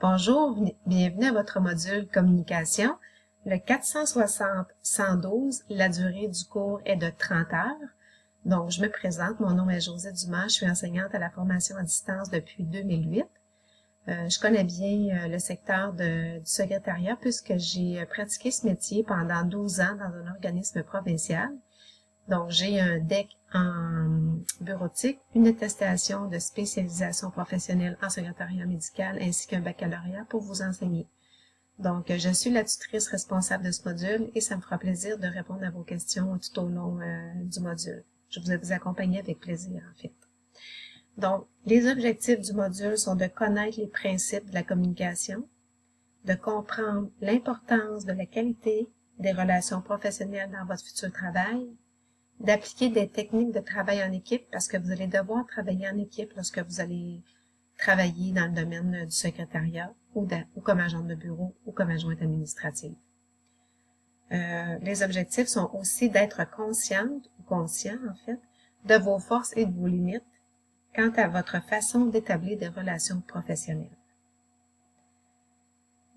Bonjour, bienvenue à votre module communication, le 460-112. La durée du cours est de 30 heures. Donc, je me présente, mon nom est Josée Dumas, je suis enseignante à la formation à distance depuis 2008. Je connais bien le secteur du secrétariat puisque j'ai pratiqué ce métier pendant 12 ans dans un organisme provincial. Donc, j'ai un DEC en bureautique, une attestation de spécialisation professionnelle en secrétariat médical ainsi qu'un baccalauréat pour vous enseigner. Donc, je suis la tutrice responsable de ce module et ça me fera plaisir de répondre à vos questions tout au long du module. Je vous accompagner avec plaisir, en fait. Donc, les objectifs du module sont de connaître les principes de la communication, de comprendre l'importance de la qualité des relations professionnelles dans votre futur travail, d'appliquer des techniques de travail en équipe parce que vous allez devoir travailler en équipe lorsque vous allez travailler dans le domaine du secrétariat ou comme agent de bureau ou comme adjointe administrative. Les objectifs sont aussi d'être consciente ou conscient, en fait, de vos forces et de vos limites quant à votre façon d'établir des relations professionnelles.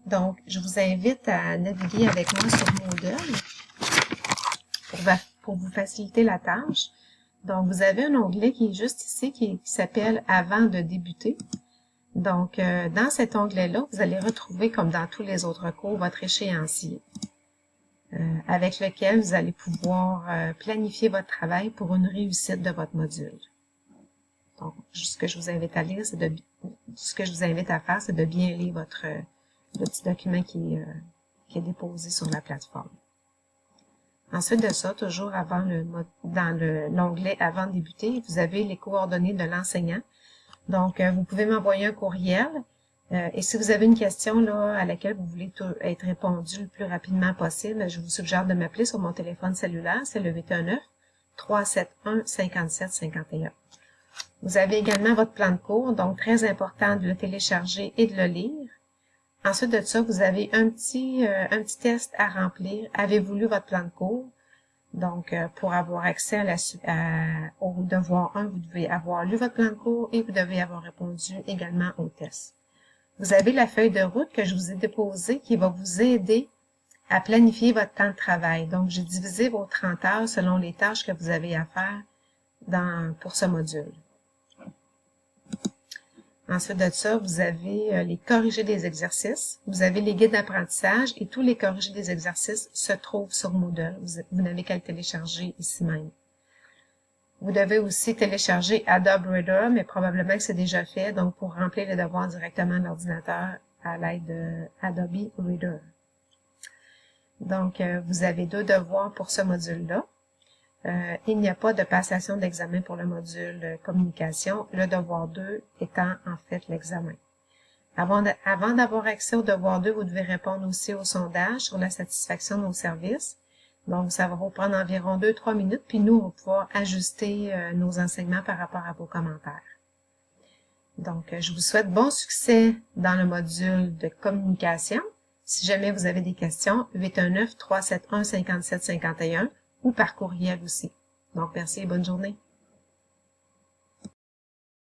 Donc, je vous invite à naviguer avec moi sur Moodle pour vous faciliter la tâche. Donc, vous avez un onglet qui est juste ici, qui s'appelle « Avant de débuter ». Donc, dans cet onglet-là, vous allez retrouver, comme dans tous les autres cours, votre échéancier, avec lequel vous allez pouvoir planifier votre travail pour une réussite de votre module. Donc, ce que je vous invite à lire, ce que je vous invite à faire, c'est de bien lire le petit document qui est déposé sur la plateforme. Ensuite de ça, toujours dans l'onglet « Avant de débuter », vous avez les coordonnées de l'enseignant. Donc, vous pouvez m'envoyer un courriel et si vous avez une question là à laquelle vous voulez être répondu le plus rapidement possible, je vous suggère de m'appeler sur mon téléphone cellulaire, c'est le 819-371-5751. Vous avez également votre plan de cours, donc très important de le télécharger et de le lire. Ensuite de ça, vous avez un petit test à remplir. Avez-vous lu votre plan de cours? Donc, pour avoir accès au devoir 1, vous devez avoir lu votre plan de cours et vous devez avoir répondu également au test. Vous avez la feuille de route que je vous ai déposée qui va vous aider à planifier votre temps de travail. Donc, j'ai divisé vos 30 heures selon les tâches que vous avez à faire pour ce module. Ensuite de ça, vous avez les corrigés des exercices, vous avez les guides d'apprentissage et tous les corrigés des exercices se trouvent sur Moodle. Vous n'avez qu'à le télécharger ici même. Vous devez aussi télécharger Adobe Reader, mais probablement que c'est déjà fait, donc pour remplir les devoirs directement de l'ordinateur à l'aide de Adobe Reader. Donc, vous avez 2 devoirs pour ce module-là. Il n'y a pas de passation d'examen pour le module communication, le devoir 2 étant en fait l'examen. Avant d'avoir accès au devoir 2, vous devez répondre aussi au sondage sur la satisfaction de nos services. Donc, ça va vous prendre environ 2-3 minutes, puis nous, on va pouvoir ajuster nos enseignements par rapport à vos commentaires. Donc, je vous souhaite bon succès dans le module de communication. Si jamais vous avez des questions, 819-371-5751 ou par courriel aussi. Donc, merci et bonne journée.